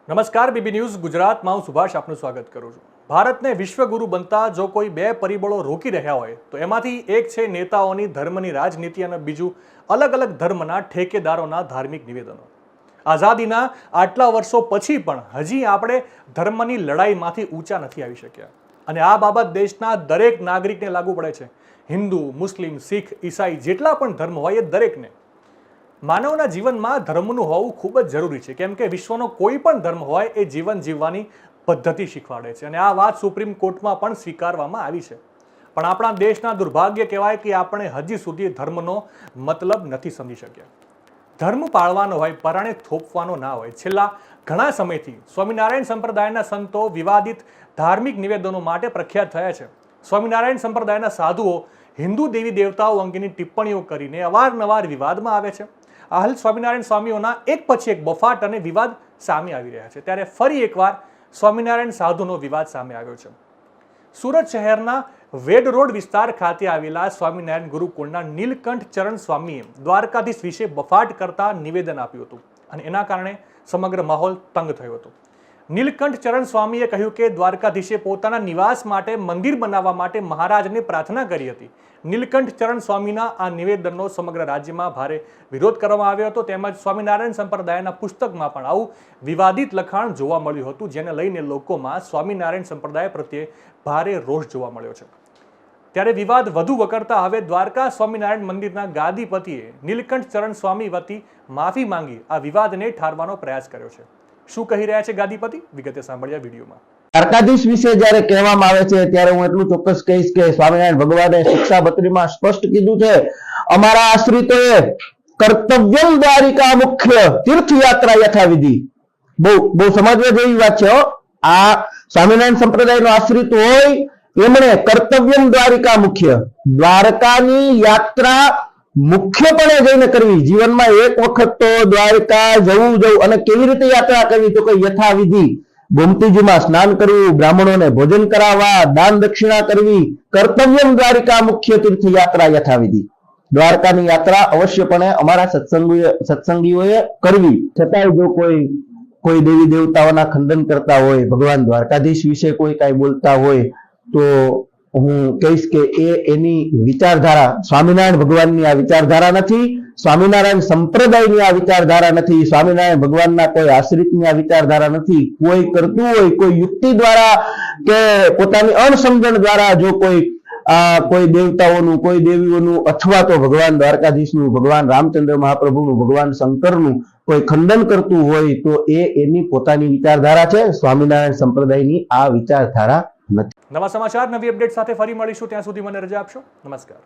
નમસ્કાર BB news ગુજરાતમાં હું સુભાષ આપનું સ્વાગત કરું છું। ભારતને વિશ્વગુરુ બનતા જો કોઈ બે પરિબળો રોકી રહ્યા હોય તો એમાંથી એક છે નેતાઓની ધર્મની રાજનીતિ અને બીજું અલગ અલગ ધર્મના ઠેકેદારોના ધાર્મિક નિવેદનો। આઝાદીના આટલા વર્ષો પછી પણ હજી આપણે ધર્મની લડાઈમાંથી ઊંચા નથી આવી શક્યા અને આ બાબત દેશના દરેક નાગરિકને લાગુ પડે છે। હિન્દુ, મુસ્લિમ, શીખ, ઈસાઈ જેટલા પણ ધર્મ હોય એ દરેકને માનવના જીવનમાં ધર્મનું હોવું ખૂબ જ જરૂરી છે, કેમ કે વિશ્વનો કોઈ પણ ધર્મ હોય એ જીવન જીવવાની પદ્ધતિ શીખવાડે છે અને આ વાત સુપ્રીમ કોર્ટમાં પણ સ્વીકારવામાં આવી છે। પણ આપણા દેશના દુર્ભાગ્ય કહેવાય કે આપણે હજી સુધી ધર્મનો મતલબ નથી સમજી શક્યા। ધર્મ પાળવાનો હોય, પરાણે થોપવાનો ના હોય। છેલ્લા ઘણા સમયથી સ્વામિનારાયણ સંપ્રદાયના સંતો વિવાદિત ધાર્મિક નિવેદનો માટે પ્રખ્યાત થયા છે। સ્વામિનારાયણ સંપ્રદાયના સાધુઓ હિન્દુ દેવી દેવતાઓ અંગેની ટિપ્પણીઓ કરીને અવારનવાર વિવાદમાં આવે છે। હાલ સ્વામિનારાયણ સ્વામીઓના એક પછી એક બફાટ અને વિવાદ સામે આવી રહ્યા છે, ત્યારે ફરી એકવાર સ્વામિનારાયણ સાધુનો વિવાદ સામે આવ્યો છે। સુરત શહેરના વેડ રોડ વિસ્તાર ખાતે આવેલા સ્વામિનારાયણ ગુરુકુળના નીલકંઠ ચરણ સ્વામીએ દ્વારકાધીશ વિશે બફાટ કરતા નિવેદન આપ્યું હતું અને એના કારણે સમગ્ર માહોલ તંગ થયો હતો। નીલકંઠ ચરણ સ્વામીએ કહ્યું કે દ્વારકાધીશે પોતાના નિવાસ માટે મંદિર બનાવવા માટે મહારાજને પ્રાર્થના કરી હતી। નીલકંઠ ચરણ સ્વામીના આ નિવેદનનો સમગ્ર રાજ્યમાં ભારે વિરોધ કરવામાં આવ્યો હતો, તેમજ સ્વામિનારાયણ સંપ્રદાયના પુસ્તકમાં પણ આવું વિવાદિત લખાણ જોવા મળ્યું હતું, જેને લઈને લોકોમાં સ્વામિનારાયણ સંપ્રદાય પ્રત્યે ભારે રોષ જોવા મળ્યો છે। ત્યારે વિવાદ વધુ વકરતા હવે દ્વારકા સ્વામિનારાયણ મંદિરના ગાદીપતિએ નીલકંઠ ચરણ સ્વામી વતી માફી માંગી આ વિવાદને ઠારવાનો પ્રયાસ કર્યો છે। શું કહી રહ્યા છે ગાદીપતિ, વિગતે સાંભળ્યા વિડીયોમાં। દ્વારકાધીશ વિશે જ્યારે કહેવામાં આવે છે ત્યારે હું એટલું ચોક્કસ કહીશ કે સ્વામિનારાયણ ભગવાને શિક્ષાપત્રીમાં સ્પષ્ટ કીધું છે, અમારા આશ્રિતોએ કર્તવ્યમ દ્વારિકા મુખ્ય તીર્થયાત્રા યથાવિધિ। બહુ સમજવા જેવી વાત છે। આ સ્વામિનારાયણ સંપ્રદાયનો આશ્રિત હોય એમણે કર્તવ્યમ દ્વારિકા મુખ્ય, દ્વારકાની યાત્રા મુખ્યપણે જઈને કરવી। જીવનમાં એક વખત તો દ્વારકા જવું અને કેવી રીતે યાત્રા કરવી તો કે યથાવિધિ, ગોમતીજીમાં સ્નાન કરવું, બ્રાહ્મણોને ભોજન કરાવવા, દાન દક્ષિણા કરવી, કર્તવ્યમ દ્વારિકા મુખ્ય તીર્થયાત્રા યથાવિધિ। દ્વારકાની યાત્રા અવશ્યપણે અમારા સત્સંગીઓએ કરવી। છતાંય જો કોઈ દેવી દેવતાઓના ખંડન કરતા હોય, ભગવાન દ્વારકાધીશ વિશે કોઈ કાંઈ બોલતા હોય તો હું કહીશ કે એની વિચારધારા સ્વામિનારાયણ ભગવાનની આ વિચારધારા નથી, સ્વામિનારાયણ સંપ્રદાયની આ વિચારધારા નથી, સ્વામિનારાયણ ભગવાનના કોઈ આશ્રિતની આ વિચારધારા નથી। કોઈ કરતું હોય, કોઈ યુક્તિ દ્વારા કે પોતાની અણસમજણ દ્વારા જો કોઈ દેવતાઓનું, કોઈ દેવીઓનું અથવા તો ભગવાન દ્વારકાધીશનું, ભગવાન રામચંદ્ર મહાપ્રભુનું, ભગવાન શંકરનું કોઈ ખંડન કરતું હોય તો એની પોતાની વિચારધારા છે, સ્વામિનારાયણ સંપ્રદાયની આ વિચારધારા નથી। નવા સમાચાર, નવી અપડેટ સાથે ફરી મળીશું, ત્યાં સુધી મને રજા આપશો। નમસ્કાર।